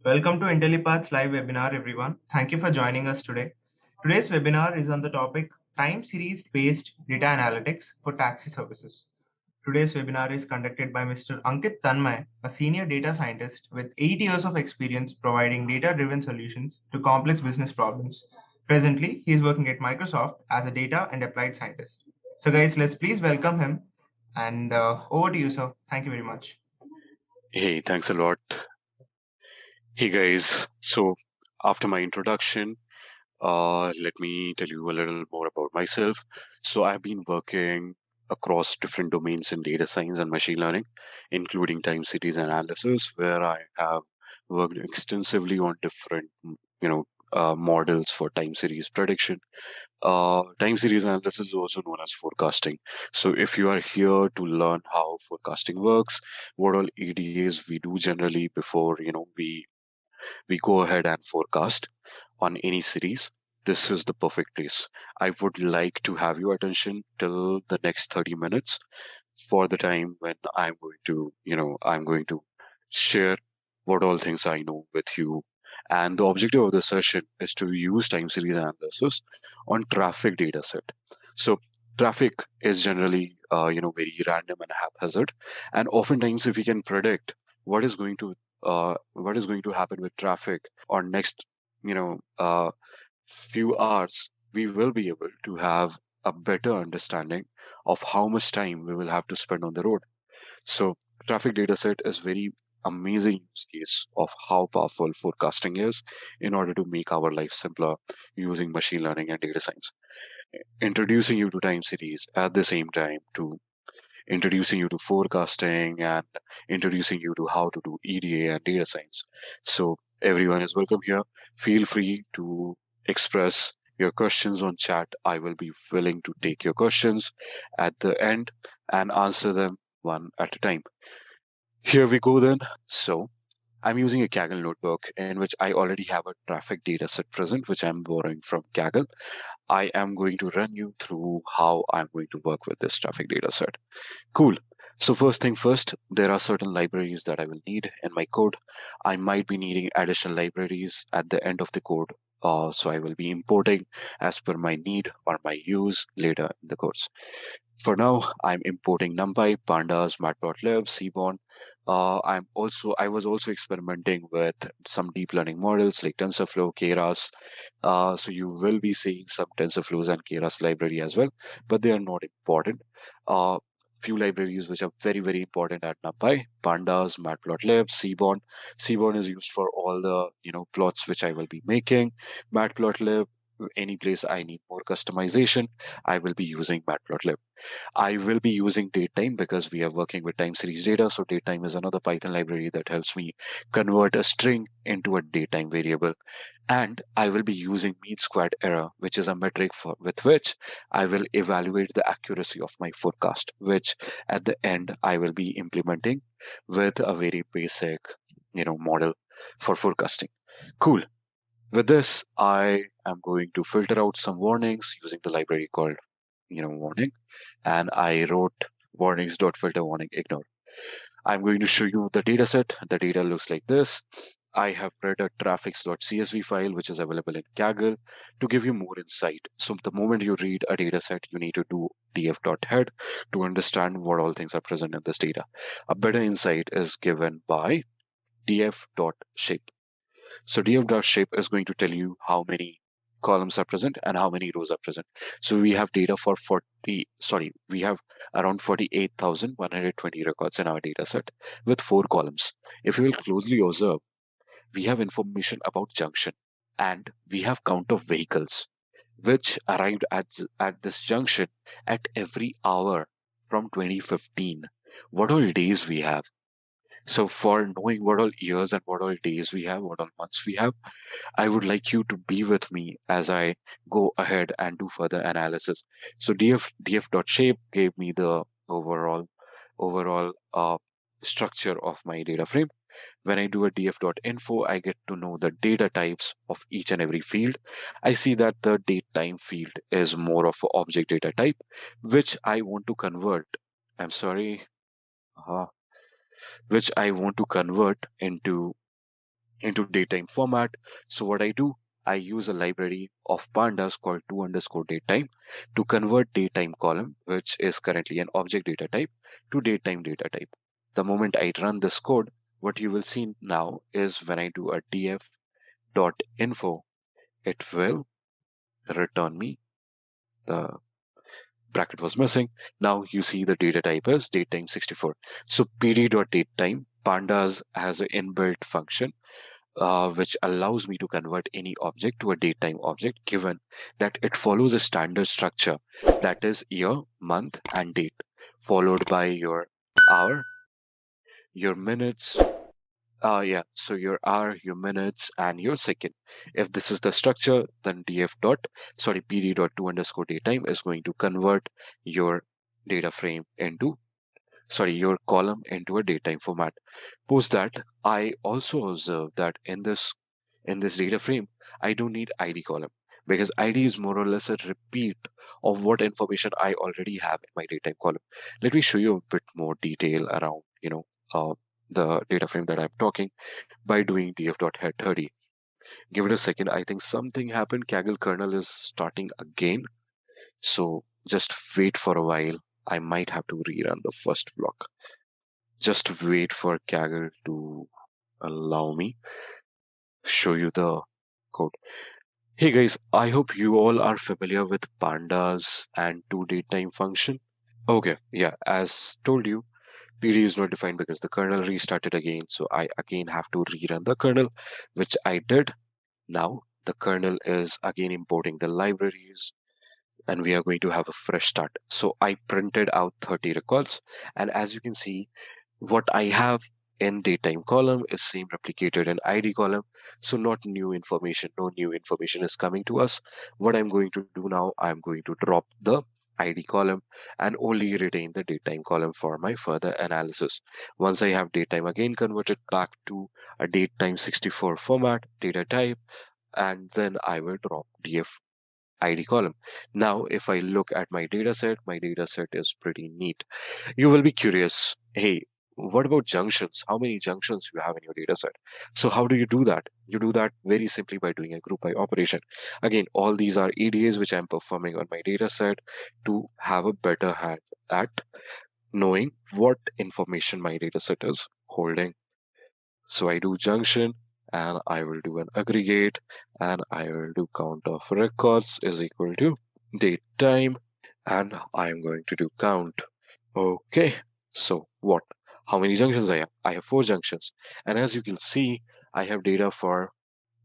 Welcome to Intellipaat's live webinar, everyone. Thank you for joining us today. Today's webinar is on the topic time series based data analytics for taxi services. Today's webinar is conducted by Mr. Ankit Tanmay, a senior data scientist with 8 years of experience providing data-driven solutions to complex business problems. Presently, he is working at Microsoft as a data and applied scientist. So guys, let's please welcome him. And over to you, sir. Thank you very much. Hey, thanks a lot. Hey guys, so after my introduction, let me tell you a little more about myself. So I've been working across different domains in data science and machine learning, including time series analysis, where I have worked extensively on different, models for time series prediction. Time series analysis is also known as forecasting. So if you are here to learn how forecasting works, what all EDAs we do generally before, we go ahead and forecast on any series, this is the perfect place. I would like to have your attention till the next 30 minutes for the time when I'm going to share what all things I know with you. And the objective of the session is to use time series analysis on traffic data set. So traffic is generally, very random and haphazard. And oftentimes, if we can predict what is going to happen with traffic on next, few hours, we will be able to have a better understanding of how much time we will have to spend on the road. So traffic data set is very amazing use case of how powerful forecasting is in order to make our life simpler using machine learning and data science. Introducing you to time series at the same time to introducing you to forecasting and introducing you to how to do EDA and data science. So everyone is welcome here. Feel free to express your questions on chat. I will be willing to take your questions at the end and answer them one at a time. Here we go then. So I'm using a Kaggle notebook in which I already have a traffic data set present, which I'm borrowing from Kaggle. I am going to run you through how I'm going to work with this traffic data set. Cool. So first thing first, there are certain libraries that I will need in my code. I might be needing additional libraries at the end of the code. So I will be importing as per my need or my use later in the course. For now, I'm importing NumPy, Pandas, Matplotlib, Seaborn. I was also experimenting with some deep learning models like TensorFlow, Keras. So you will be seeing some TensorFlows and Keras library as well, but they are not important. Few libraries which are very, very important at NumPy: Pandas, Matplotlib, Seaborn. Seaborn is used for all the plots which I will be making. Matplotlib, any place I need more customization, I will be using Matplotlib. I will be using datetime because we are working with time series data. So datetime is another Python library that helps me convert a string into a datetime variable. And I will be using mean squared error, which is a metric with which I will evaluate the accuracy of my forecast, which at the end I will be implementing with a very basic, model for forecasting. Cool. With this, I am going to filter out some warnings using the library called warning, and I wrote warnings.filter warning ignore. I'm going to show you the data set. The data looks like this. I have read a traffics.csv file which is available in Kaggle to give you more insight. So the moment you read a data set, you need to do df.head to understand what all things are present in this data. A better insight is given by df.shape. So df.shape is going to tell you how many columns are present and how many rows are present. So we have data for we have around 48,120 records in our data set with 4 columns. If you will closely observe, we have information about junction and we have count of vehicles which arrived at this junction at every hour from 2015. What all days we have. So for knowing what all years and what all days we have, what all months we have, I would like you to be with me as I go ahead and do further analysis. So df.shape gave me the overall structure of my data frame. When I do a df.info, I get to know the data types of each and every field. I see that the date time field is more of an object data type, which I want to convert. I'm sorry. which I want to convert into datetime format. So what I do, I use a library of pandas called to underscore datetime to convert datetime column, which is currently an object data type, to datetime data type. The moment I run this code, what you will see now is when I do a df.info, it will return me the bracket was missing. Now you see the data type is datetime 64. So pd.datetime pandas has an inbuilt function which allows me to convert any object to a datetime object given that it follows a standard structure that is year, month, and date, followed by your hour, your minutes. So your hour, your minutes, and your second. If this is the structure, then pd dot to underscore datetime is going to convert your data frame into, your column into a datetime format. Post that, I also observe that in this data frame, I don't need ID column because ID is more or less a repeat of what information I already have in my data type column. Let me show you a bit more detail around, the data frame that I'm talking by doing df.head30. Give it a second. I think something happened. Kaggle kernel is starting again. So just wait for a while. I might have to rerun the first block. Just wait for Kaggle to allow me show you the code. Hey guys, I hope you all are familiar with pandas and toDateTime function. Okay, yeah, as told you, PD is not defined because the kernel restarted again, so I again have to rerun the kernel, which I did. Now the kernel is again importing the libraries, and we are going to have a fresh start. So I printed out 30 records, and as you can see, what I have in datetime column is same replicated in ID column. So not new information, no new information is coming to us. What I'm going to do now, I'm going to drop the ID column and only retain the datetime column for my further analysis. Once I have datetime again converted back to a datetime 64 format, data type, and then I will drop df ID column. Now, if I look at my data set is pretty neat. You will be curious, hey, what about junctions? How many junctions you have in your data set? So how do you do that? You do that very simply by doing a group by operation. Again, all these are EDAs which I'm performing on my data set to have a better hand at knowing what information my data set is holding. So I do junction and I will do an aggregate and I will do count of records is equal to date time and I am going to do count. Okay, so what? How many junctions I have? I have 4 junctions. And as you can see, I have data for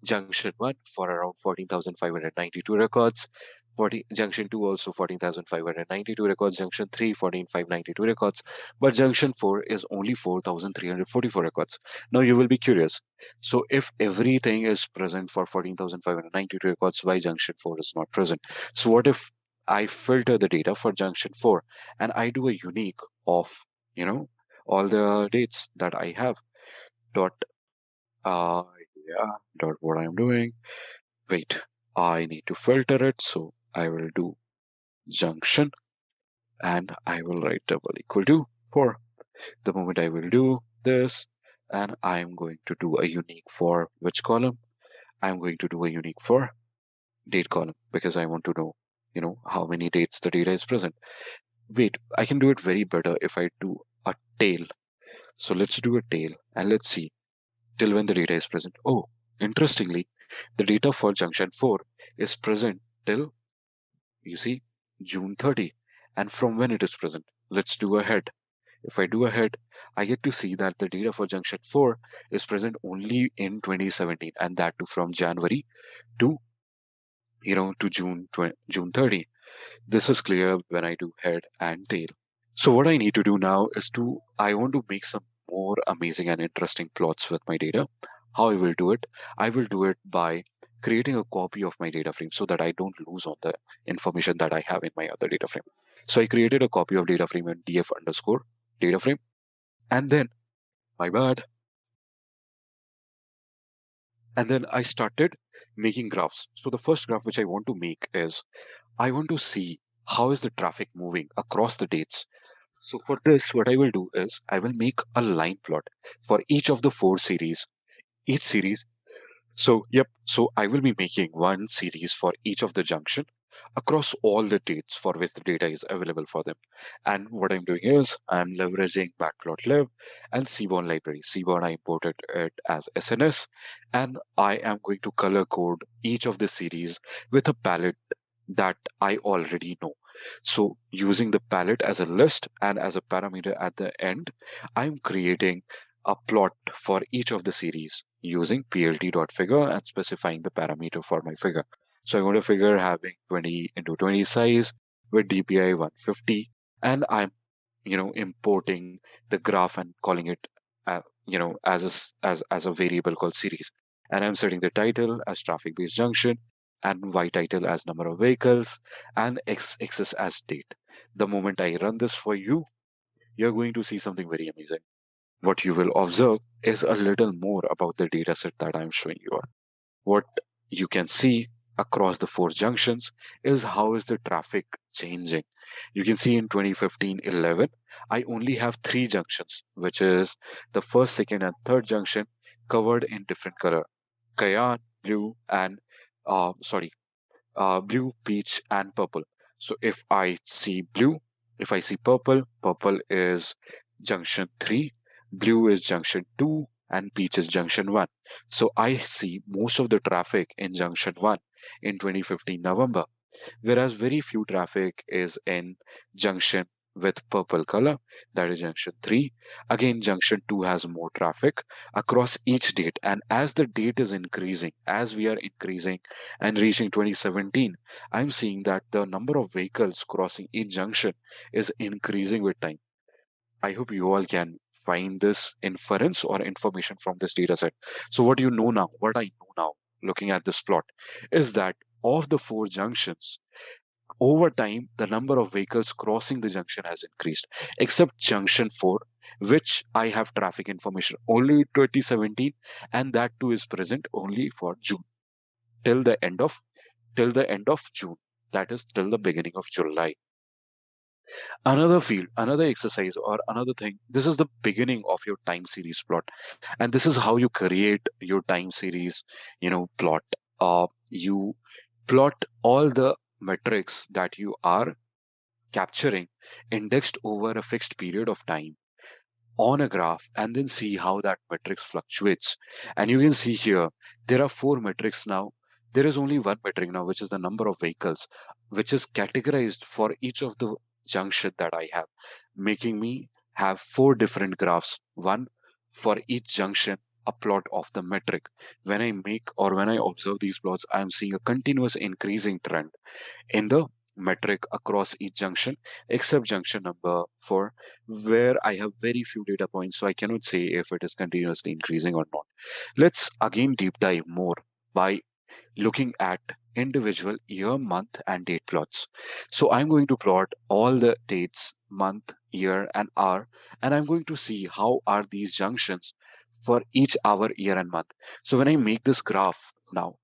junction 1 for around 14,592 records. Junction 2 also 14,592 records. Junction 3 14,592 records. But junction 4 is only 4,344 records. Now you will be curious. So if everything is present for 14,592 records, why junction 4 is not present? So what if I filter the data for junction 4 and I do a unique of, you know, all the dates that I have dot uh yeah dot what I'm doing. Wait, I need to filter it, so I will do junction and I will write double equal to 4. The moment I will do this, and I'm going to do a unique for which column? I'm going to do a unique for date column because I want to know, how many dates the data is present. Wait, I can do it very better if I do a tail. So let's do a tail and let's see till when the data is present. Oh, interestingly, the data for junction 4 is present till, you see, June 30. And from when it is present, let's do a head. If I do a head, I get to see that the data for junction 4 is present only in 2017, and that too from January to, to June 30. This is clear when I do head and tail. So what I need to do now is I want to make some more amazing and interesting plots with my data. How I will do it? I will do it by creating a copy of my data frame so that I don't lose on the information that I have in my other data frame. So I created a copy of data frame in df underscore data frame. And then, my bad. And then I started making graphs. So the first graph which I want to make is I want to see how is the traffic moving across the dates So for this, what I will do is I will make a line plot for each of the four series, each series. So, yep, so I will be making one series for each of the junction across all the dates for which the data is available for them. And what I'm doing is I'm leveraging matplotlib and seaborn library. Seaborn, I imported it as SNS, and I am going to color code each of the series with a palette that I already know. So using the palette as a list and as a parameter at the end, I'm creating a plot for each of the series using plt.figure and specifying the parameter for my figure. So I want a figure having 20 into 20 size with DPI 150, and I'm importing the graph and calling it as as a variable called series, and I'm setting the title as traffic based junction and y title as number of vehicles and x axis as date. The moment I run this for you, you're going to see something very amazing. What you will observe is a little more about the data set that I'm showing you. What you can see across the four junctions is how is the traffic changing. You can see in 2015-11, I only have three junctions, which is the first, second, and third junction covered in different color: cyan, blue, and sorry, blue, peach, and purple. So if I see blue, if I see purple, purple is junction 3, blue is junction 2, and peach is junction 1. So I see most of the traffic in junction 1 in 2015 November, whereas very few traffic is in junction with purple color, that is junction 3. Again, junction 2 has more traffic across each date, and as the date is increasing, as we are increasing and reaching 2017, I'm seeing that the number of vehicles crossing each junction is increasing with time. I hope you all can find this inference or information from this data set. So what you know now, what I know now, looking at this plot, is that of the four junctions, over time, the number of vehicles crossing the junction has increased, except junction 4, which I have traffic information only 2017, and that too is present only for June, till the end of till the end of June. That is till the beginning of July. Another field, another exercise, or another thing. This is the beginning of your time series plot, and this is how you create your time series, plot. You plot all the metrics that you are capturing indexed over a fixed period of time on a graph, and then see how that metrics fluctuates. And you can see here there are four metrics now. There is only one metric now, which is the number of vehicles, which is categorized for each of the junction that I have, making me have four different graphs, one for each junction, a plot of the metric. When I make or when I observe these plots, I'm seeing a continuous increasing trend in the metric across each junction, except junction number 4, where I have very few data points, so I cannot say if it is continuously increasing or not. Let's again deep dive more by looking at individual year, month, and date plots. So I'm going to plot all the dates, month, year, and hour, and I'm going to see how are these junctions for each hour, year, and month. So when I make this graph now,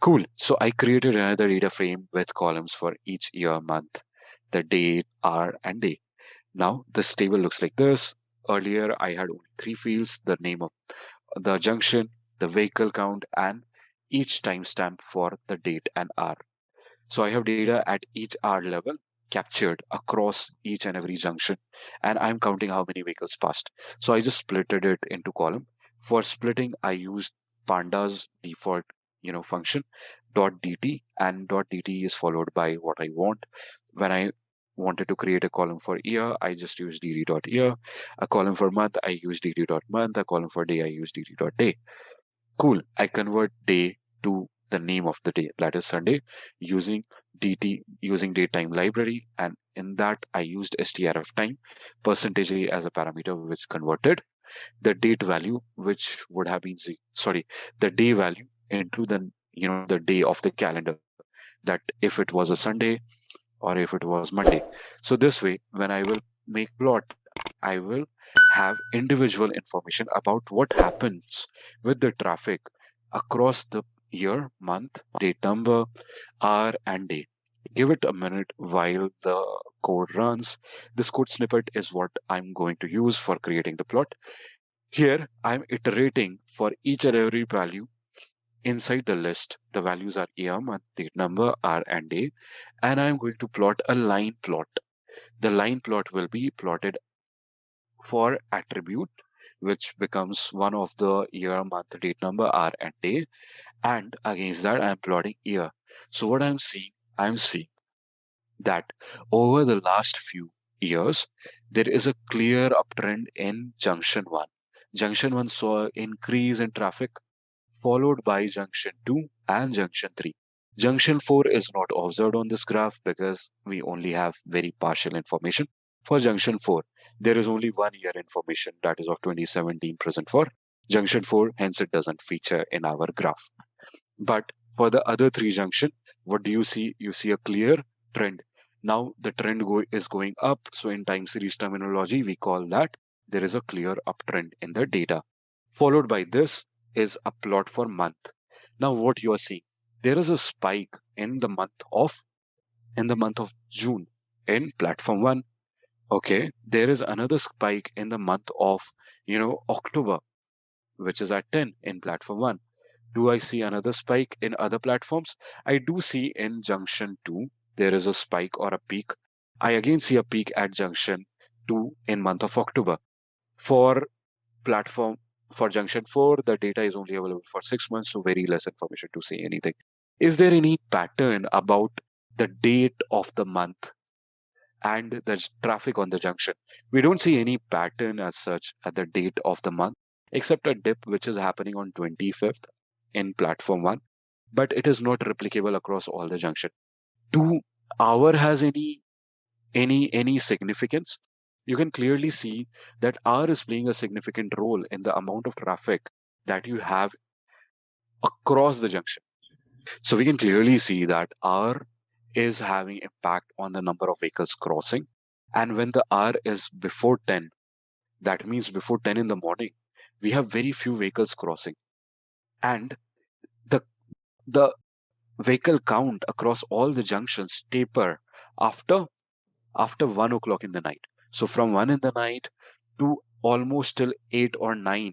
cool. So I created another data frame with columns for each year, month, the date, hour, and day. Now this table looks like this. Earlier, I had only three fields: the name of the junction, the vehicle count, and each timestamp for the date and hour. So I have data at each hour level captured across each and every junction, and I'm counting how many vehicles passed. So I just splitted it into column. For splitting, I used pandas default function .dt, and .dt is followed by what I want. When I wanted to create a column for year, I just use dd.year. A column for month, I use dd.month. A column for day, I use dd.day. Cool. I convert day to the name of the day, that is Sunday, using DT using datetime library, and in that I used strf time percentage a as a parameter which converted the date value, which would have been sorry, the day value into the day of the calendar, that if it was a Sunday or if it was Monday. So this way, when I will make plot, I will have individual information about what happens with the traffic across the year, month, date number, hour, and day. Give it a minute while the code runs. This code snippet is what I'm going to use for creating the plot. Here, I'm iterating for each and every value inside the list. The values are year, month, date, number, hour, and day. And I'm going to plot a line plot. The line plot will be plotted for attribute, which becomes one of the year, month, date, number, hour, and day. And against that, I'm plotting year. So what I'm seeing that over the last few years, there is a clear uptrend in Junction 1. Junction 1 saw an increase in traffic, followed by Junction 2 and Junction 3. Junction 4 is not observed on this graph because we only have very partial information. For Junction 4, there is only 1 year information, that is of 2017 present for Junction 4, hence it doesn't feature in our graph. But for the other three junction, what do you see? You see a clear trend. Now the trend is going up. So in time series terminology, we call that there is a clear uptrend in the data. Followed by this is a plot for month. Now what you are seeing, there is a spike in the month of June in platform 1. Okay, there is another spike in the month of October, which is at 10 in platform 1. Do I see another spike in other platforms? I do see in Junction 2, there is a spike or a peak. I again see a peak at Junction 2 in month of October. For platform, for Junction 4, the data is only available for 6 months, so very less information to say anything. Is there any pattern about the date of the month and the traffic on the junction? We don't see any pattern as such at the date of the month, except a dip which is happening on 25th in platform 1, but it is not replicable across all the junction. Do hour has any significance? You can clearly see that hour is playing a significant role in the amount of traffic that you have across the junction. So we can clearly see that hour is having impact on the number of vehicles crossing. And when the hour is before 10, that means before 10 in the morning, we have very few vehicles crossing. And the the vehicle count across all the junctions taper after 1 o'clock in the night. So from 1 in the night to almost till 8 or 9,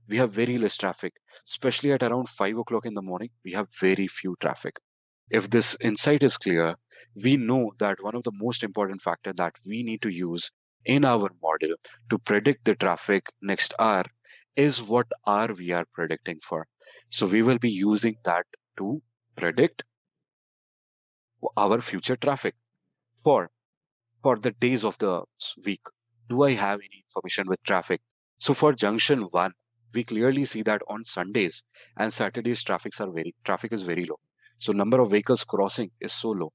we have very less traffic. Especially at around 5 o'clock in the morning, we have very few traffic. If this insight is clear, we know that one of the most important factor that we need to use in our model to predict the traffic next hour is what hour we are predicting for. So we will be using that to predict our future traffic for the days of the week. Do I have any information with traffic? So for junction 1, we clearly see that on Sundays and Saturdays traffic is very low. So number of vehicles crossing is so low.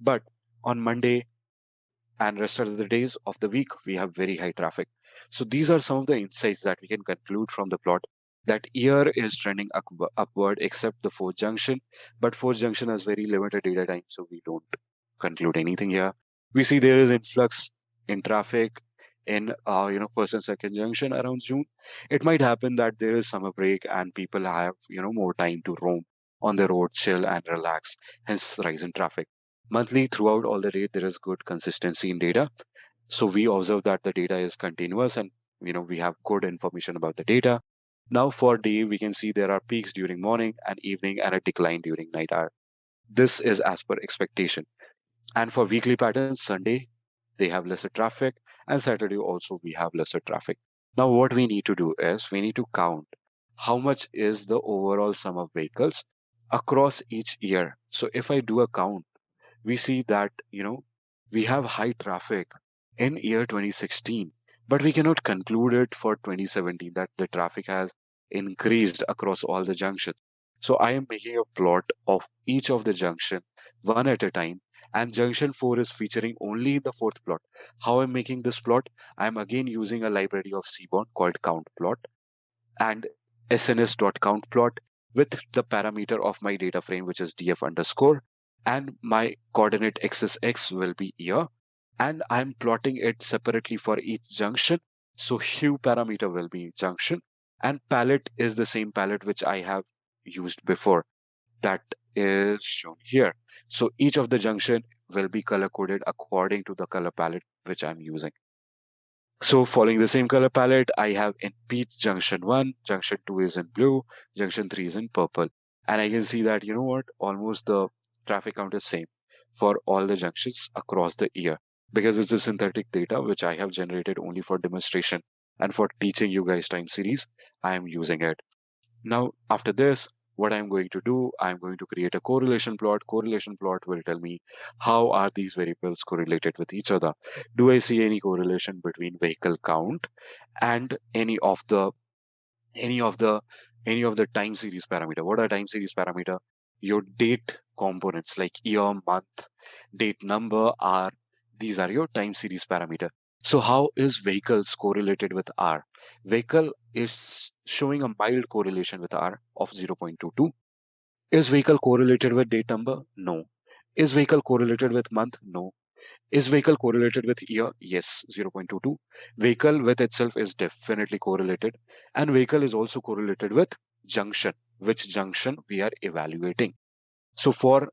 But on Monday and rest of the days of the week, we have very high traffic. So these are some of the insights that we can conclude from the plot, that year is trending upward except the fourth junction, but fourth junction has very limited data time, so we don't conclude anything here. We see there is influx in traffic in first and second junction around June. It might happen that there is summer break and people have more time to roam on the road, chill and relax, hence rise in traffic. Monthly, throughout all the day, there is good consistency in data. So we observe that the data is continuous and we have good information about the data. Now for day, we can see there are peaks during morning and evening and a decline during night hour. This is as per expectation. And for weekly patterns, Sunday, they have lesser traffic, and Saturday also we have lesser traffic. Now what we need to do is we need to count how much is the overall sum of vehicles across each year. So if I do a count, we see that we have high traffic in year 2016, but we cannot conclude it for 2017 that the traffic has increased across all the junctions. So I am making a plot of each of the junction one at a time, and junction 4 is featuring only in the fourth plot. How I'm making this plot? I'm again using a library of Seaborn called count plot and sns.countplot with the parameter of my data frame, which is df underscore, and my coordinate axis x will be year, and I'm plotting it separately for each junction. So hue parameter will be junction, and palette is the same palette which I have used before, that is shown here. So each of the junction will be color coded according to the color palette which I'm using. So following the same color palette, I have in peach junction 1, junction 2 is in blue, junction 3 is in purple. And I can see that, you know what, almost the traffic count is same for all the junctions across the year because it's a synthetic data which I have generated only for demonstration and for teaching you guys time series, I am using it. Now, after this, what I'm going to do, I'm going to create a correlation plot. Correlation plot will tell me how are these variables correlated with each other. Do I see any correlation between vehicle count and any of the any of the time series parameter? What are time series parameter? Your date components like year, month, date number are these are your time series parameter. So how is vehicles correlated with R? Vehicle is showing a mild correlation with R of 0.22. Is vehicle correlated with date number? No. Is vehicle correlated with month? No. Is vehicle correlated with year? Yes, 0.22. Vehicle with itself is definitely correlated, and vehicle is also correlated with junction, which junction we are evaluating. So for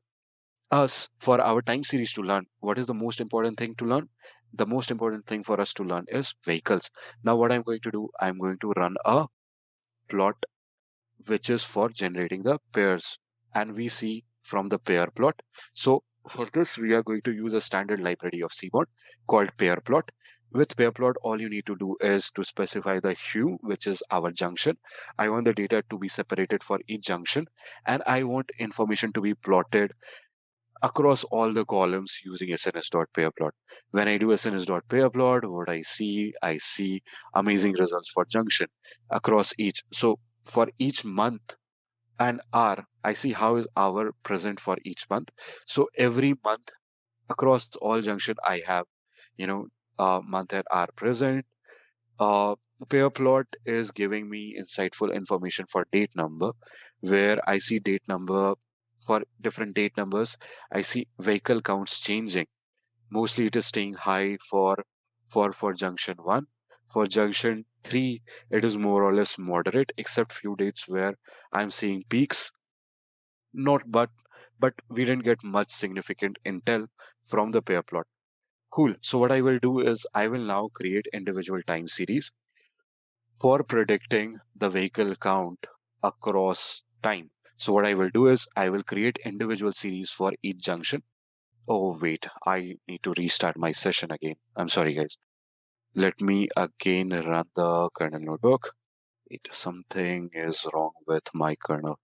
us, for our time series to learn, what is the most important thing to learn? The most important thing for us to learn is vehicles. Now, what I'm going to do, I'm going to run a plot which is for generating the pairs. And we see from the pair plot. So for this, we are going to use a standard library of CMOD called pair plot. With pair plot, all you need to do is to specify the hue, which is our junction. I want the data to be separated for each junction, and I want information to be plotted across all the columns using SNS.pairplot. When I do SNS.pairplot, what I see amazing results for junction across each. So for each month, and hour, I see how is hour present for each month. So every month across all junction, I have, you know, month and hour present. Pair plot is giving me insightful information for date number, where I see date number for different date numbers. I see vehicle counts changing. Mostly it is staying high for junction 1. For junction 3, it is more or less moderate, except few dates where I'm seeing peaks. Not but we didn't get much significant intel from the pair plot. Cool. So what I will do is I will now create individual time series for predicting the vehicle count across time. So what I will do is I will create individual series for each junction. Oh wait, I need to restart my session again. I'm sorry guys. Let me again run the kernel notebook. Wait, something is wrong with my kernel.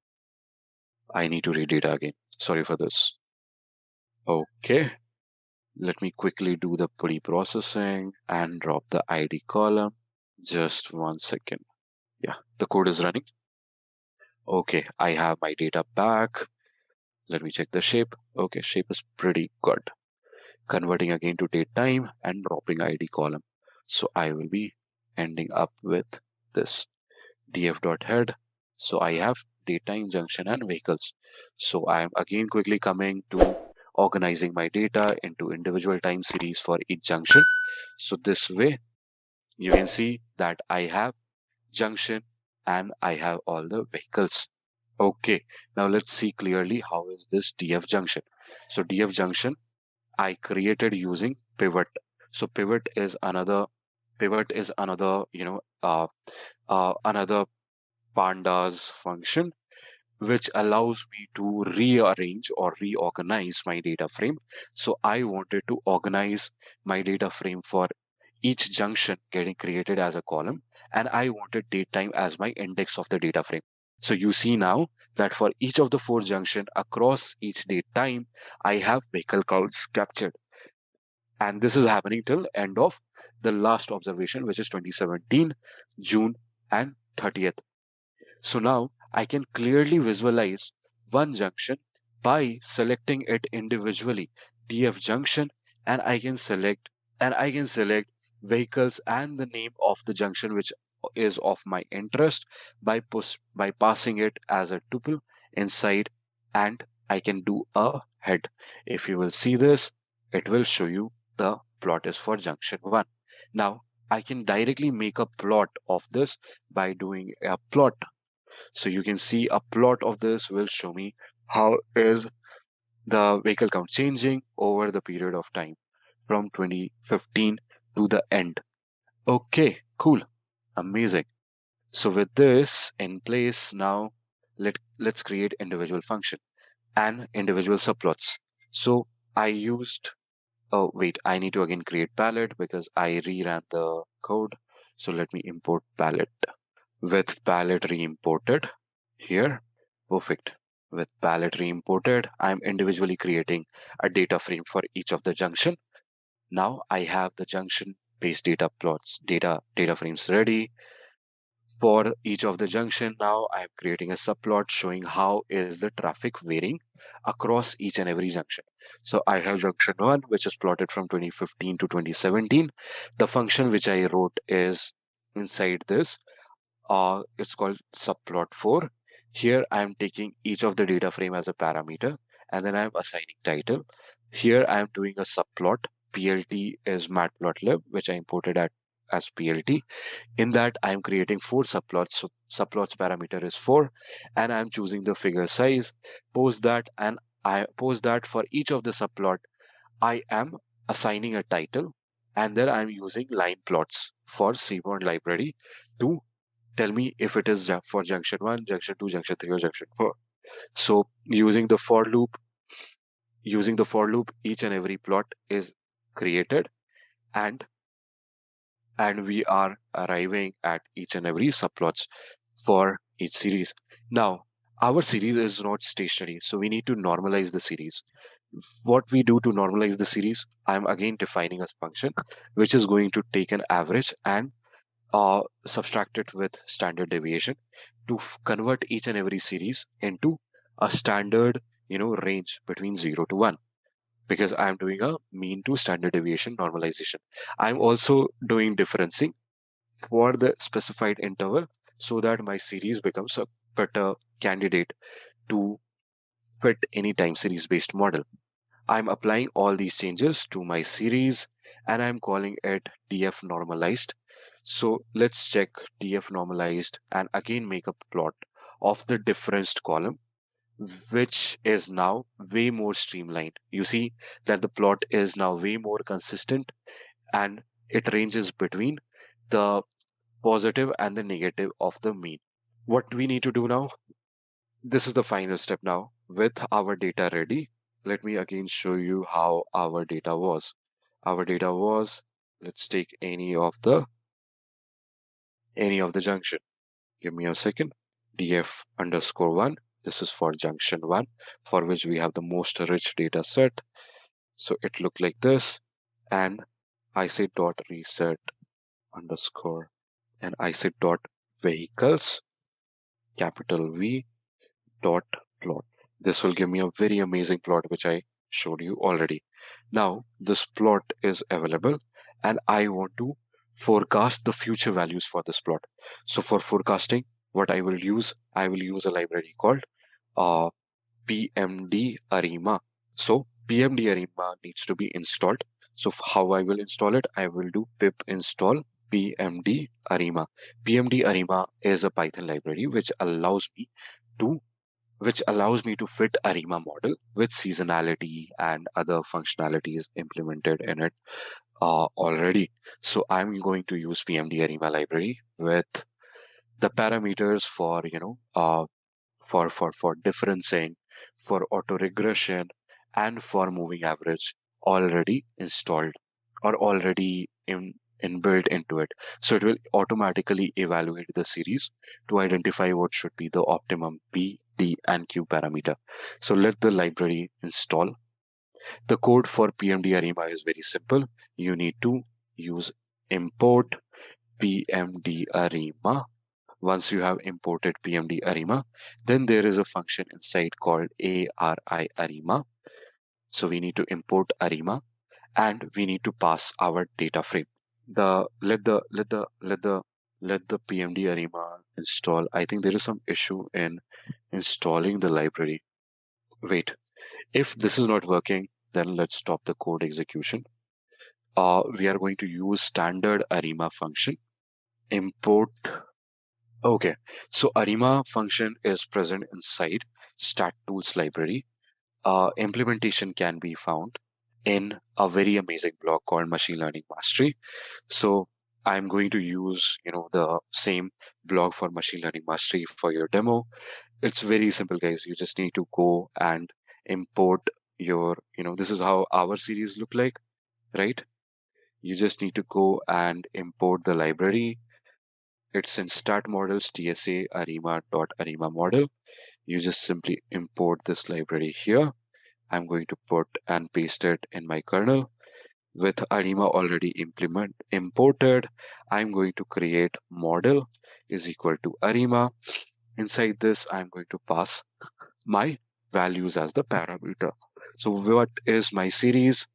I need to read it again. Sorry for this. Okay. Let me quickly do the pre-processing and drop the ID column. Just 1 second. Yeah, the code is running. Okay, I have my data back. Let me check the shape. Okay, shape is pretty good. Converting again to date time and dropping ID column. So I will be ending up with this df.head. So I have date time, junction, and vehicles. So I am again quickly coming to organizing my data into individual time series for each junction. So this way you can see that I have junction and I have all the vehicles. Okay, now let's see clearly how is this DF junction. So DF junction I created using pivot. So pivot is another, another pandas function which allows me to rearrange or reorganize my data frame. So I wanted to organize my data frame for each junction getting created as a column, and I wanted date time as my index of the data frame. So you see now that for each of the 4 junction across each date time, I have vehicle counts captured. And this is happening till end of the last observation, which is 2017, June and 30th. So now I can clearly visualize one junction by selecting it individually, DF junction, and I can select vehicles and the name of the junction which is of my interest by passing it as a tuple inside, and I can do a head. If you will see this, it will show you the plot is for junction 1. Now I can directly make a plot of this by doing a plot. So you can see a plot of this will show me How is the vehicle count changing over the period of time from 2015 to the end? Okay, cool, amazing. So with this in place now, let's create individual function and individual subplots. So I used, oh wait, I need to again create palette because I reran the code. So let me import palette. With palette re-imported here, perfect. With palette re-imported, I'm individually creating a data frame for each of the junction. Now I have the junction based data plots, data frames ready. For each of the junction, now I'm creating a subplot showing how is the traffic varying across each and every junction. So I have junction 1, which is plotted from 2015 to 2017. The function which I wrote is inside this. It's called subplot 4. Here I'm taking each of the data frame as a parameter, and then I'm assigning title. Here I'm doing a subplot. PLT is matplotlib, which I imported as PLT. In that, I'm creating 4 subplots. So subplots parameter is 4, and I'm choosing the figure size. Post that, and I post that for each of the subplot. I am assigning a title, and then I'm using line plots for Seaborn library to tell me if it is for junction 1, junction 2, junction 3, or junction 4. So using the for loop, each and every plot is created, and we are arriving at each and every subplots for each series. Now, our series is not stationary, so we need to normalize the series. What we do to normalize the series, I'm again defining a function which is going to take an average and subtract it with standard deviation to convert each and every series into a standard, range between 0 to 1, because I'm doing a mean to standard deviation normalization. I'm also doing differencing for the specified interval so that my series becomes a better candidate to fit any time series based model. I'm applying all these changes to my series and I'm calling it df normalized. So let's check df normalized and again make a plot of the differenced column, which is now way more streamlined. You see that the plot is now way more consistent and it ranges between the positive and the negative of the mean. What we need to do now, this is the final step now. With our data ready, let me again show you how our data was. Our data was, let's take any of the junction. Give me a second. df underscore 1. This is for junction 1, for which we have the most rich data set. So it looked like this. And I say dot reset underscore and I say dot vehicles, capital V, dot plot. This will give me a very amazing plot which I showed you already. Now this plot is available and I want to forecast the future values for this plot. So for forecasting, what I will use a library called uh, PMD Arima. So PMD Arima needs to be installed. So how I will install it, I will do pip install PMD Arima. PMD Arima is a Python library to which allows me to fit Arima model with seasonality and other functionalities implemented in it already. So I'm going to use PMD Arima library with the parameters for for differencing, for auto regression, and for moving average already installed or already inbuilt into it. So it will automatically evaluate the series to identify what should be the optimum P, D, and Q parameter. So let the library install. The code for PMD Arima is very simple. You need to use import PMD Arima. Once you have imported PMD Arima, then there is a function inside called ARI Arima. So we need to import Arima and we need to pass our data frame. The let the PMD Arima install. I think there is some issue in installing the library. Wait, if this is not working, then let's stop the code execution. We are going to use standard Arima function import. Okay, so Arima function is present inside stat tools library. Implementation can be found in a very amazing blog called Machine Learning Mastery. So I'm going to use, the same blog for Machine Learning Mastery for your demo. It's very simple, guys. You just need to go and import your, this is how our series look like, right? You just need to go and import the library. It's in stat models, TSA, Arima model. You just simply import this library here. I'm going to put and paste it in my kernel. With Arima already imported, I'm going to create model is equal to Arima. Inside this, I'm going to pass my values as the parameter. So what is my series?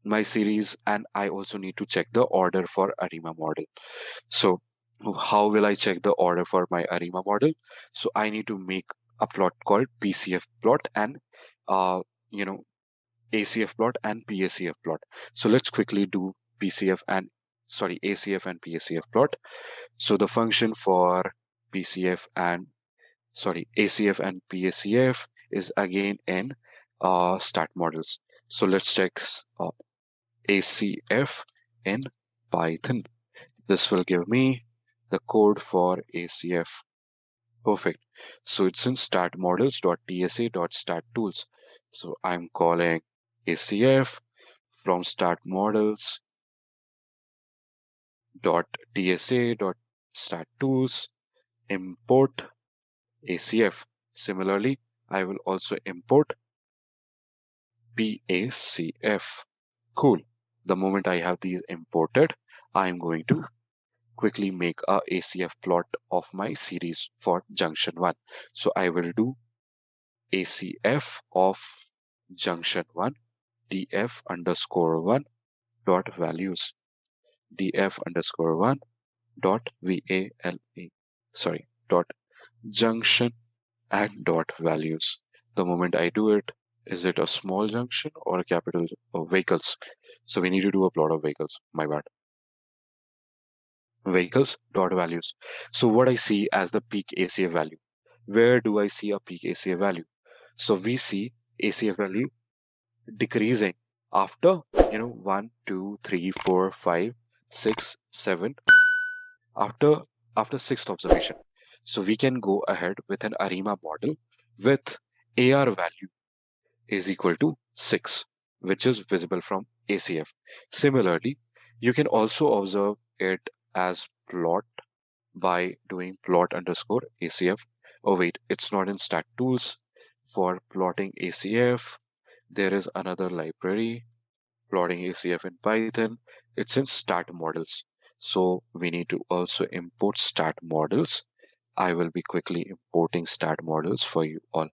My series, and I also need to check the order for Arima model. So how will I check the order for my Arima model? So I need to make a plot called PCF plot and uh, you know ACF plot and PACF plot. So let's quickly do ACF and PACF plot. So the function for PCF and ACF and PACF is again in stat models. So let's check ACF in Python. This will give me the code for ACF. Perfect. So it's in startmodels.tsa.starttools. So I'm calling ACF from startmodels.tsa.starttools, import ACF. Similarly, I will also import PACF. Cool. The moment I have these imported, I'm going to quickly make a ACF plot of my series for junction 1. So I will do ACF of junction 1 df underscore 1 dot values df underscore 1 dot vala dot junction and dot values. The moment I do it, is it a small junction or a capital vehicles? So we need to do a plot of vehicles. My bad. Vehicles dot values. So what I see as the peak ACF value. Where do I see a peak ACF value? So we see ACF value decreasing after 1, 2, 3, 4, 5, 6, 7 after sixth observation. So we can go ahead with an Arima model with AR value is equal to 6, which is visible from ACF. Similarly, you can also observe it as plot by doing plot underscore ACF. Oh wait, it's not in stat tools. For plotting ACF, there is another library, plotting ACF in Python. It's in stat models. So we need to also import stat models. I will be quickly importing stat models for you all.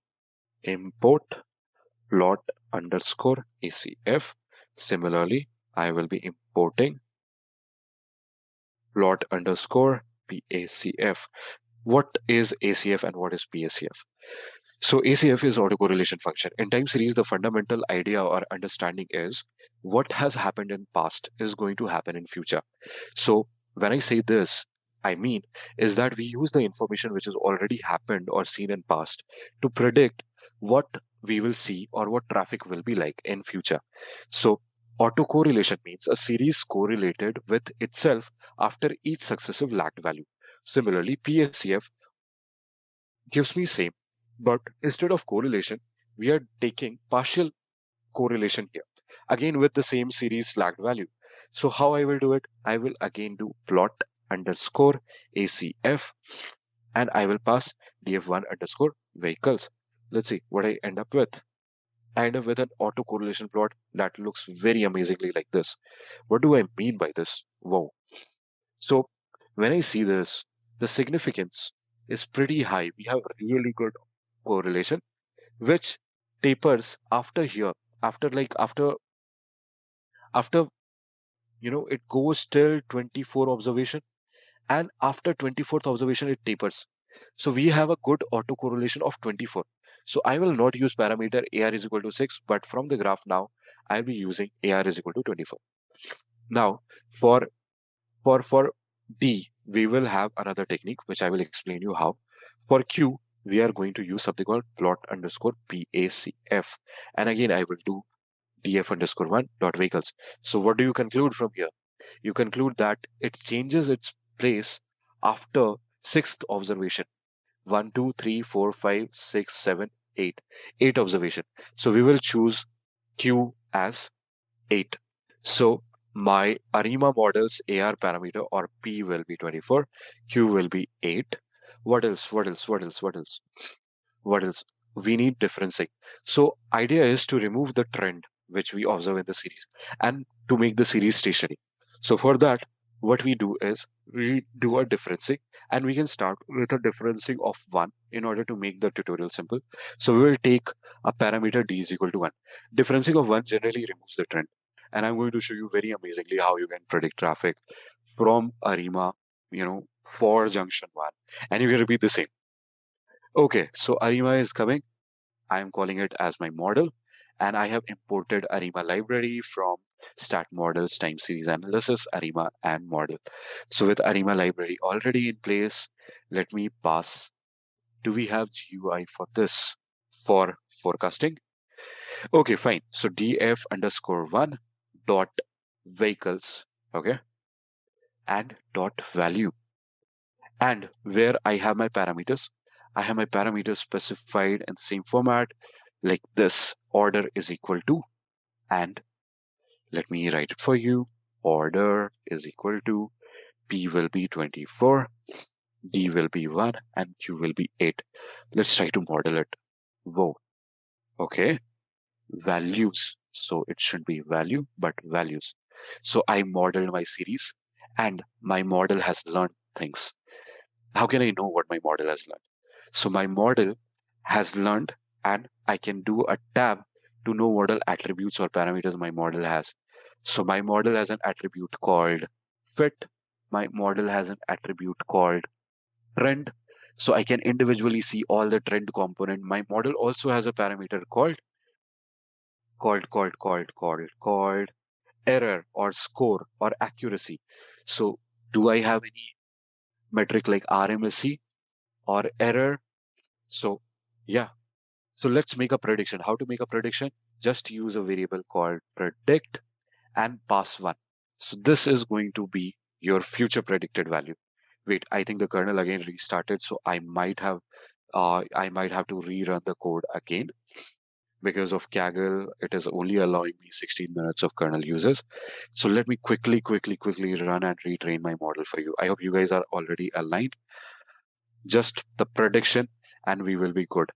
Import plot underscore ACF. Similarly, I will be importing plot underscore PACF. What is ACF and what is PACF? So ACF is autocorrelation function. In time series, the fundamental idea or understanding is what has happened in past is going to happen in future. So when I say this, I mean is that we use the information which has already happened or seen in past to predict what we will see or what traffic will be like in future. So autocorrelation means a series correlated with itself after each successive lagged value. Similarly, PACF gives me same, but instead of correlation, we are taking partial correlation here. Again with the same series lagged value. So how I will do it? I will again do plot underscore ACF and I will pass df1 underscore vehicles. Let's see what I end up with. I end up with an autocorrelation plot that looks very amazingly like this. What do I mean by this? Wow. So when I see this, the significance is pretty high. We have really good correlation, which tapers after here, after it goes till 24 observation, and after 24th observation it tapers. So we have a good autocorrelation of 24. So I will not use parameter AR is equal to 6, but from the graph now I'll be using AR is equal to 24. Now for for D, we will have another technique, which I will explain you how. For Q, we are going to use something called plot underscore PACF. And again, I will do df underscore one dot vehicles. So what do you conclude from here? You conclude that it changes its place after sixth observation. One, two, three, four, five, six, seven, eight. Eight observation. So we will choose Q as 8. So my Arima model's AR parameter or P will be 24, Q will be 8. What else? What else? What else? What else? What else? We need differencing. So idea is to remove the trend which we observe in the series and to make the series stationary. So for that, what we do is we do a differencing, and we can start with a differencing of 1 in order to make the tutorial simple. So we will take a parameter d is equal to 1. Differencing of 1 generally removes the trend. And I'm going to show you very amazingly how you can predict traffic from Arima, for junction 1. And you can repeat the same. Okay, so Arima is coming. I am calling it as my model, and I have imported Arima library from stat models, time series analysis, Arima and model. So with Arima library already in place, let me pass. Do we have GUI for this for forecasting? Okay, fine. So df underscore one dot vehicles, okay, and dot value. And where I have my parameters, I have my parameters specified in the same format like this. Order is equal to, and let me write it for you. Order is equal to P will be 24, D will be 1, and Q will be 8. Let's try to model it. Whoa. Okay. Values. So it shouldn't be value, but values. So I modeled my series, and my model has learned things. How can I know what my model has learned? So my model has learned, and I can do a tab to know what all attributes or parameters my model has. So my model has an attribute called fit. My model has an attribute called trend. So I can individually see all the trend component. My model also has a parameter called error or score or accuracy. So do I have any metric like RMSE or error? So yeah. So let's make a prediction. How to make a prediction? Just use a variable called predict and pass one. So this is going to be your future predicted value. Wait, I think the kernel again restarted, so I might have to rerun the code again because of Kaggle. It is only allowing me 16 minutes of kernel uses. So let me quickly run and retrain my model for you. I hope you guys are already aligned. Just the prediction, and we will be good.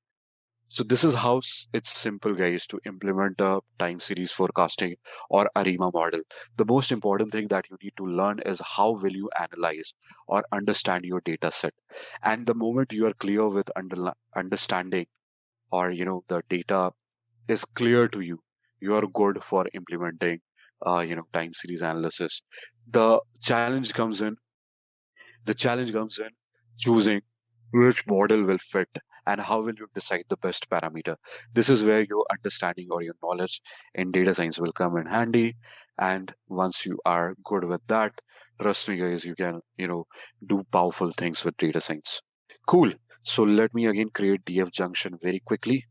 So this is how it's simple, guys, to implement a time series forecasting or Arima model. The most important thing that you need to learn is how will you analyze or understand your data set. And the moment you are clear with understanding, or the data is clear to you, you are good for implementing time series analysis. The challenge comes in the challenge comes in choosing which model will fit and how will you decide the best parameter. This is where your understanding or your knowledge in data science will come in handy. And once you are good with that, trust me guys, you can do powerful things with data science. Cool. So let me again create df junction very quickly.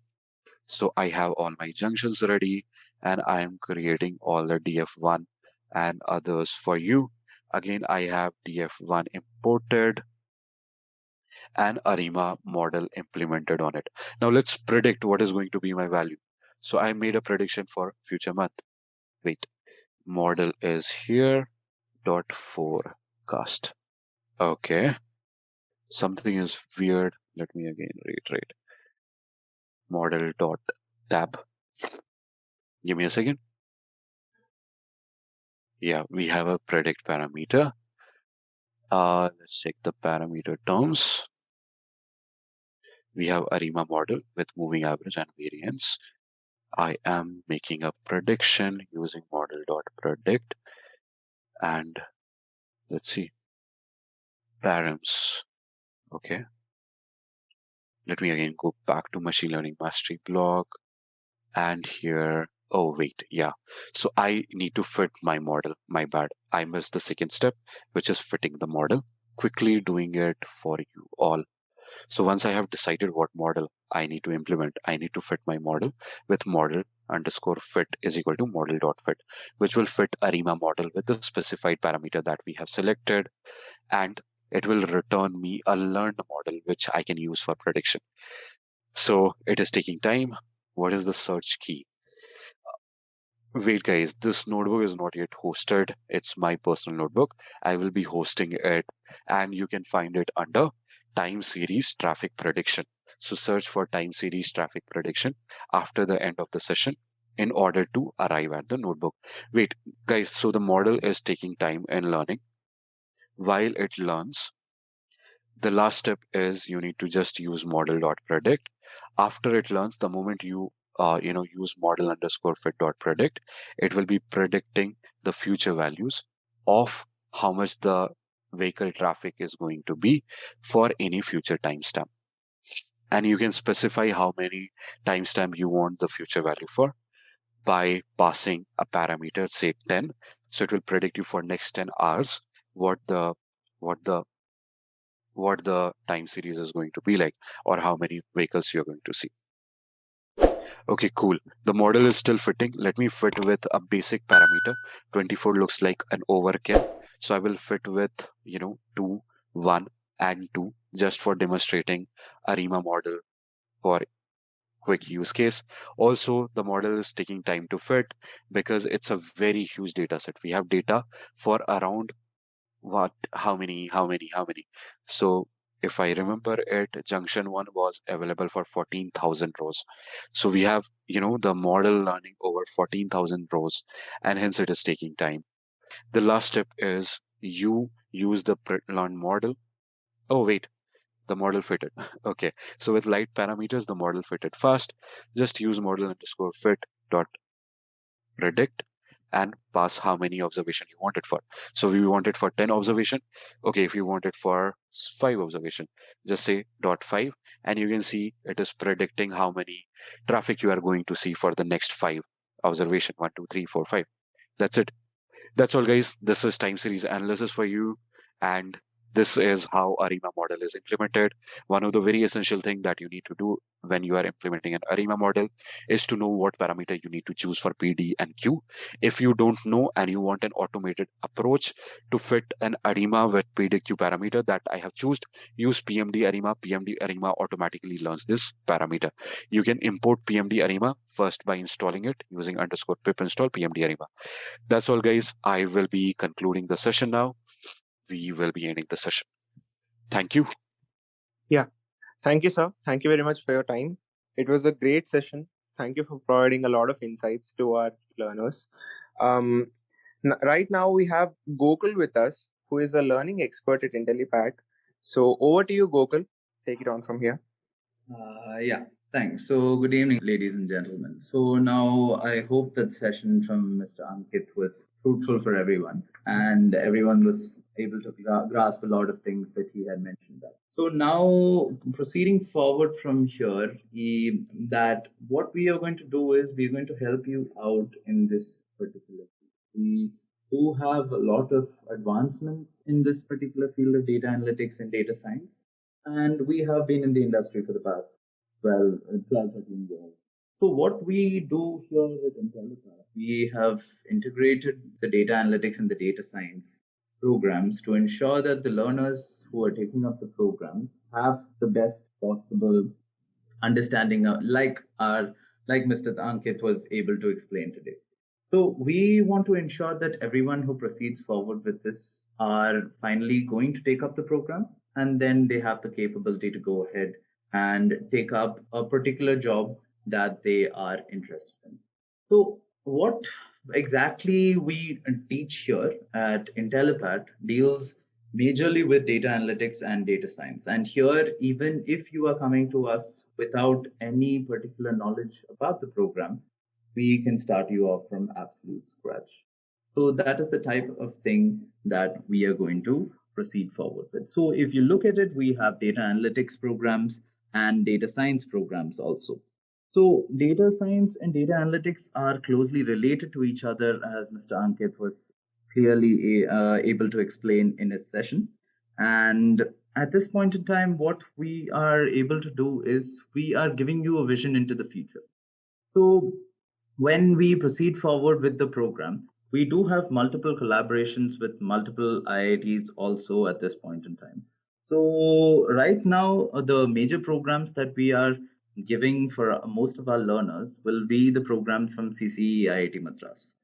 So I have all my junctions ready, and I am creating all the df1 and others for you. Again, I have df1 imported and Arima model implemented on it. Now let's predict what is going to be my value. So I made a prediction for future month. Wait, model is here, dot forecast. Okay, something is weird. Let me again reiterate. Model dot tab. Give me a second. Yeah, we have a predict parameter. Let's check the parameter terms. We have Arima model with moving average and variance. I am making a prediction using model.predict, and let's see, params. Okay, let me again go back to machine learning mastery blog, and here, oh wait, yeah. So I need to fit my model. My bad. I missed the second step, which is fitting the model. quickly doing it for you all. So once I have decided what model I need to implement, I need to fit my model with model underscore fit is equal to model dot fit, which will fit Arima model with the specified parameter that we have selected, and it will return me a learned model which I can use for prediction. So it is taking time. What is the search key? Wait, guys, this notebook is not yet hosted. It's my personal notebook. I will be hosting it, and you can find it under time series traffic prediction. So search for time series traffic prediction after the end of the session in order to arrive at the notebook. Wait, guys, so the model is taking time in learning. While it learns, the last step is you need to just use model.predict. After it learns, the moment you use model underscore fit dot predict, it will be predicting the future values of how much the vehicle traffic is going to be for any future timestamp. And you can specify how many timestamp you want the future value for by passing a parameter, say 10. So it will predict you for next 10 hours what the what the what the time series is going to be like, or how many vehicles you're going to see. Okay, cool. The model is still fitting. Let me fit with a basic parameter. 24 looks like an overkill. So I will fit with, 2, 1, and 2 just for demonstrating Arima model for quick use case. Also, the model is taking time to fit because it's a very huge data set. We have data for around how many. So if I remember it, junction 1 was available for 14,000 rows. So we have, the model learning over 14,000 rows, and hence it is taking time. The last step is you use the learn model. Oh, wait, the model fitted. Okay, so with light parameters, the model fitted fast. Just use model underscore fit dot predict and pass how many observation you want it for. So we want it for 10 observation. Okay, if you want it for 5 observation, just say dot 5, and you can see it is predicting how many traffic you are going to see for the next 5 observation. 1, 2, 3, 4, 5. That's it. That's all, guys. This is time series analysis for you, and this is how Arima model is implemented. One of the very essential thing that you need to do when you are implementing an Arima model is to know what parameter you need to choose for PD and Q. If you don't know and you want an automated approach to fit an Arima with PD Q parameter that I have chosen, use PMD Arima. PMD Arima automatically learns this parameter. You can import PMD Arima first by installing it using underscore pip install PMD Arima. That's all, guys. I will be concluding the session now. We will be ending the session. Thank you. Yeah. Thank you, sir. Thank you very much for your time. It was a great session. Thank you for providing a lot of insights to our learners. Um, right now, we have Gokul with us, who is a learning expert at Intellipaat. So, over to you, Gokul. Take it on from here. Yeah, thanks. So, good evening, ladies and gentlemen. So, now I hope that session from Mr. Ankit was fruitful for everyone, and everyone was able to grasp a lot of things that he had mentioned. So, now proceeding forward from here, that what we are going to do is we're going to help you out in this particular field. We do have a lot of advancements in this particular field of data analytics and data science, and we have been in the industry for the past 13 years. So what we do here with Intellipaat, we have integrated the data analytics and the data science programs to ensure that the learners who are taking up the programs have the best possible understanding of, like Mr. Ankit was able to explain today. So we want to ensure that everyone who proceeds forward with this are finally going to take up the program, and then they have the capability to go ahead and take up a particular job that they are interested in. So what exactly we teach here at Intellipaat deals majorly with data analytics and data science. And here, even if you are coming to us without any particular knowledge about the program, we can start you off from absolute scratch. So that is the type of thing that we are going to proceed forward with. So if you look at it, we have data analytics programs and data science programs also. So data science and data analytics are closely related to each other, as Mr. Ankit was clearly able to explain in his session. And at this point in time, what we are able to do is we are giving you a vision into the future. So when we proceed forward with the program, we do have multiple collaborations with multiple IITs also at this point in time. So right now, the major programs that we are giving for most of our learners will be the programs from CCE IIT Madras.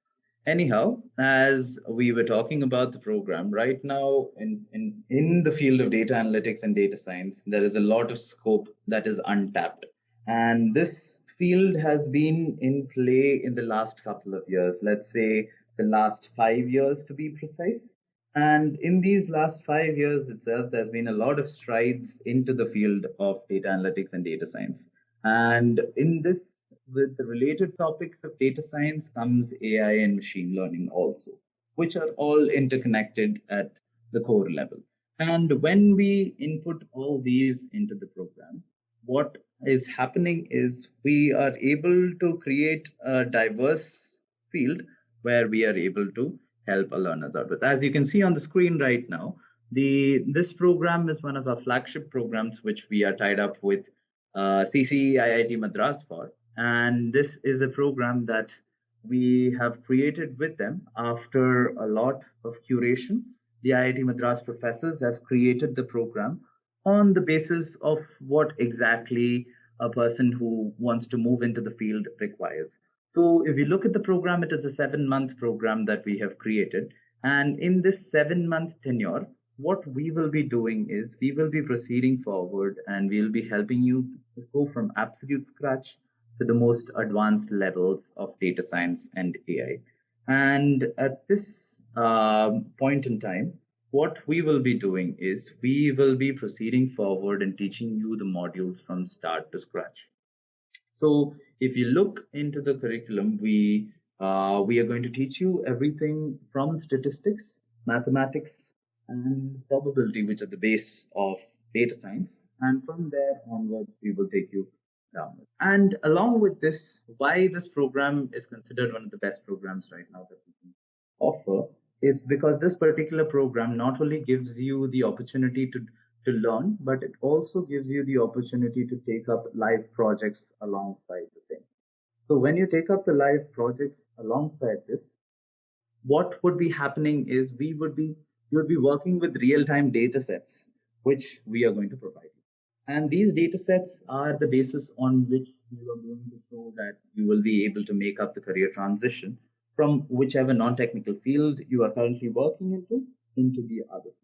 Anyhow, as we were talking about the program, right now in the field of data analytics and data science, there is a lot of scope that is untapped. And this field has been in play in the last couple of years, let's say the last 5 years to be precise. And in these last 5 years itself, there's been a lot of strides into the field of data analytics and data science. And in this, with the related topics of data science comes AI and machine learning also, which are all interconnected at the core level. And when we input all these into the program, what is happening is we are able to create a diverse field where we are able to help our learners out with. As you can see on the screen right now, this program is one of our flagship programs which we are tied up with CCE IIT Madras for. And this is a program that we have created with them after a lot of curation. The IIT Madras professors have created the program on the basis of what exactly a person who wants to move into the field requires. So if you look at the program, it is a 7-month program that we have created. And in this 7-month tenure, what we will be doing is we will be proceeding forward and we'll be helping you go from absolute scratch to the most advanced levels of data science and AI. And at this point in time, what we will be doing is we will be proceeding forward and teaching you the modules from start to scratch. So if you look into the curriculum, we are going to teach you everything from statistics, mathematics, and probability, which are the base of data science. And from there onwards, we will take you down. And along with this, why this program is considered one of the best programs right now that we can offer is because this particular program not only gives you the opportunity to learn, but it also gives you the opportunity to take up live projects alongside the same. So when you take up the live projects alongside this, what would be happening is you would be working with real-time data sets, which we are going to provide you. And these data sets are the basis on which you are going to show that you will be able to make up the career transition from whichever non-technical field you are currently working into the other field.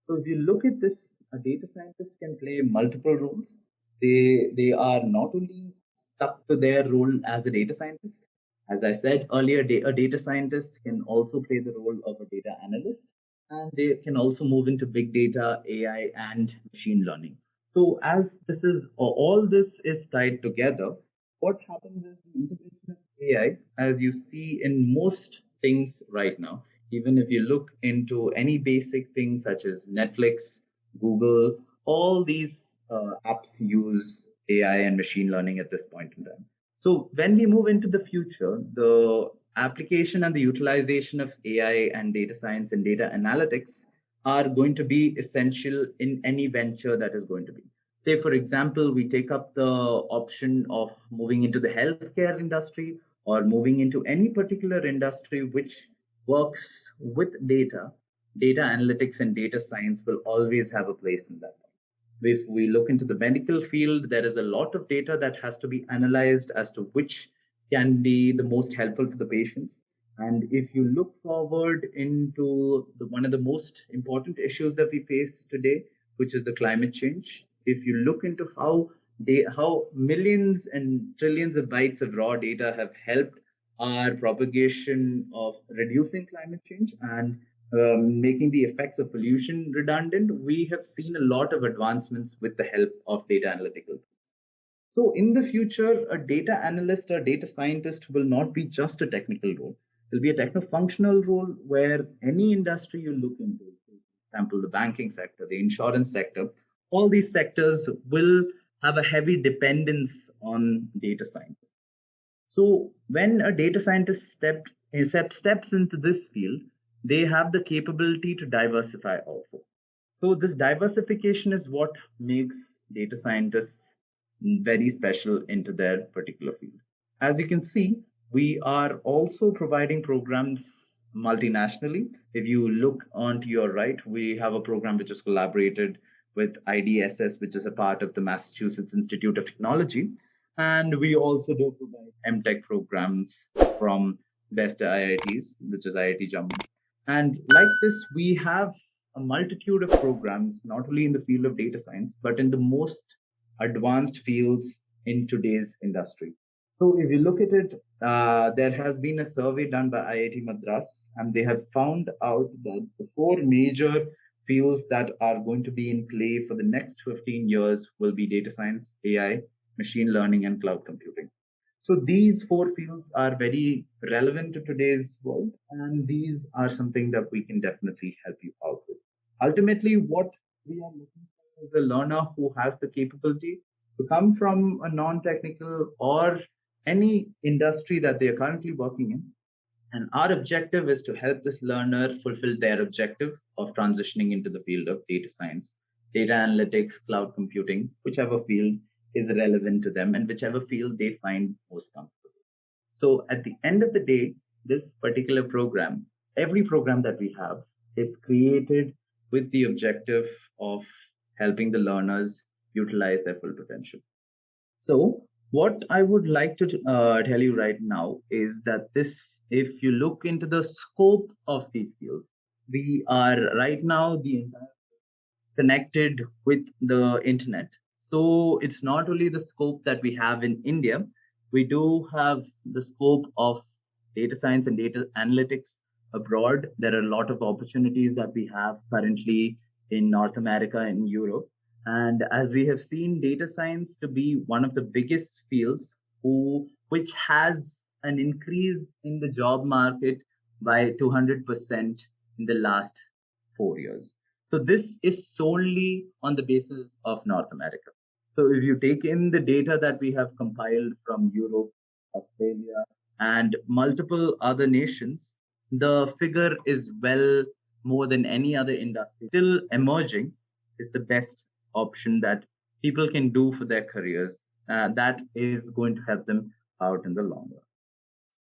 So if you look at this, a data scientist can play multiple roles. They are not only stuck to their role as a data scientist. As I said earlier, a data scientist can also play the role of a data analyst, and they can also move into big data, AI, and machine learning. So as this is all this is tied together, what happens is the integration of AI, as you see in most things right now, even if you look into any basic things such as Netflix, Google, all these apps use AI and machine learning at this point in time. So when we move into the future, the application and the utilization of AI and data science and data analytics are going to be essential in any venture that is going to be. Say, for example, we take up the option of moving into the healthcare industry or moving into any particular industry which works with data, data analytics and data science will always have a place in that. If we look into the medical field, there is a lot of data that has to be analyzed as to which can be the most helpful for the patients. And if you look forward into one of the most important issues that we face today, which is the climate change, if you look into how millions and trillions of bytes of raw data have helped our propagation of reducing climate change and making the effects of pollution redundant, we have seen a lot of advancements with the help of data analytical. So in the future, a data analyst or data scientist will not be just a technical role. It will be a techno-functional role where any industry you look into, for example, the banking sector, the insurance sector, all these sectors will have a heavy dependence on data science. So when a data scientist steps into this field, they have the capability to diversify also. So this diversification is what makes data scientists very special into their particular field. As you can see, we are also providing programs multinationally. If you look onto your right, we have a program which is collaborated with IDSS, which is a part of the Massachusetts Institute of Technology. And we also do provide MTech programs from best IITs, which is IIT Jammu. And like this, we have a multitude of programs, not only in the field of data science, but in the most advanced fields in today's industry. So if you look at it, there has been a survey done by IIT Madras, and they have found out that the four major fields that are going to be in play for the next 15 years will be data science, AI, machine learning, and cloud computing. So these four fields are very relevant to today's world, and these are something that we can definitely help you out with. Ultimately, what we are looking for is a learner who has the capability to come from a non-technical or any industry that they are currently working in. And our objective is to help this learner fulfill their objective of transitioning into the field of data science, data analytics, cloud computing, whichever field is relevant to them and whichever field they find most comfortable. So at the end of the day, this particular program, every program that we have is created with the objective of helping the learners utilize their full potential. So, what I would like to tell you right now is that this, if you look into the scope of these fields, we are right now the entire connected with the internet. So it's not only the scope that we have in India, we do have the scope of data science and data analytics abroad. There are a lot of opportunities that we have currently in North America and Europe. And as we have seen data science to be one of the biggest fields which has an increase in the job market by 200% in the last 4 years. So this is solely on the basis of North America. So if you take in the data that we have compiled from Europe, Australia, and multiple other nations, the figure is well more than any other industry. Still emerging is the best option that people can do for their careers. That is going to help them out in the long run.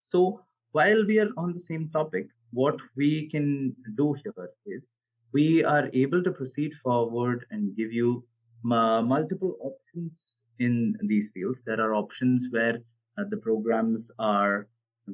So while we are on the same topic, what we can do here is we are able to proceed forward and give you multiple options in these fields. There are options where the programs are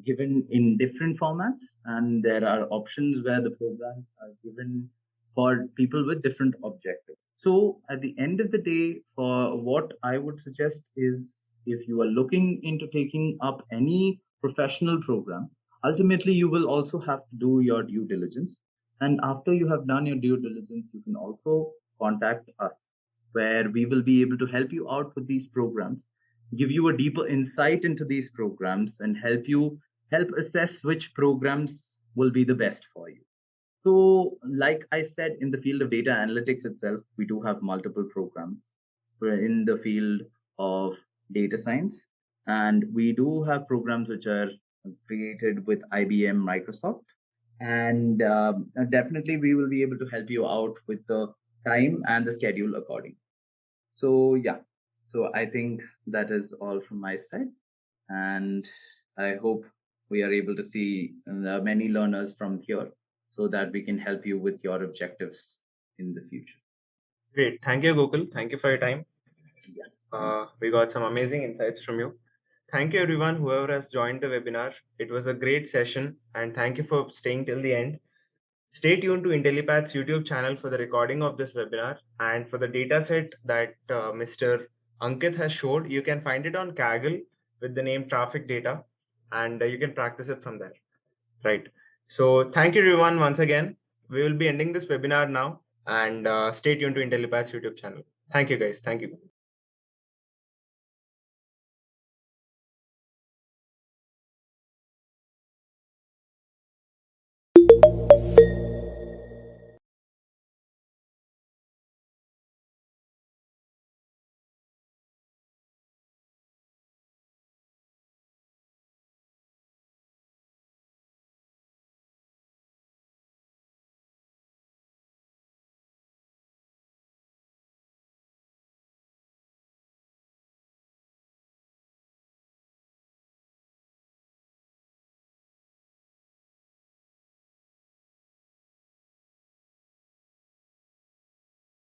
given in different formats, and there are options where the programs are given for people with different objectives. So at the end of the day, for what I would suggest is if you are looking into taking up any professional program, ultimately you will also have to do your due diligence. And after you have done your due diligence, you can also contact us, where we will be able to help you out with these programs, give you a deeper insight into these programs, and help assess which programs will be the best for you. So, like I said, in the field of data analytics itself, we do have multiple programs. We're in the field of data science, and we do have programs which are created with IBM, Microsoft, and definitely we will be able to help you out with the time and the schedule according. So, yeah, so I think that is all from my side, and I hope we are able to see many learners from here so that we can help you with your objectives in the future. Great. Thank you, Gokul. Thank you for your time. Yeah, We got some amazing insights from you. Thank you, everyone, whoever has joined the webinar. It was a great session, and thank you for staying till the end. Stay tuned to Intellipaat's YouTube channel for the recording of this webinar, and for the dataset that Mr. Ankit has showed, you can find it on Kaggle with the name traffic data, and you can practice it from there. Right. So thank you, everyone, once again. We will be ending this webinar now, and stay tuned to Intellipaat's YouTube channel. Thank you, guys. Thank you.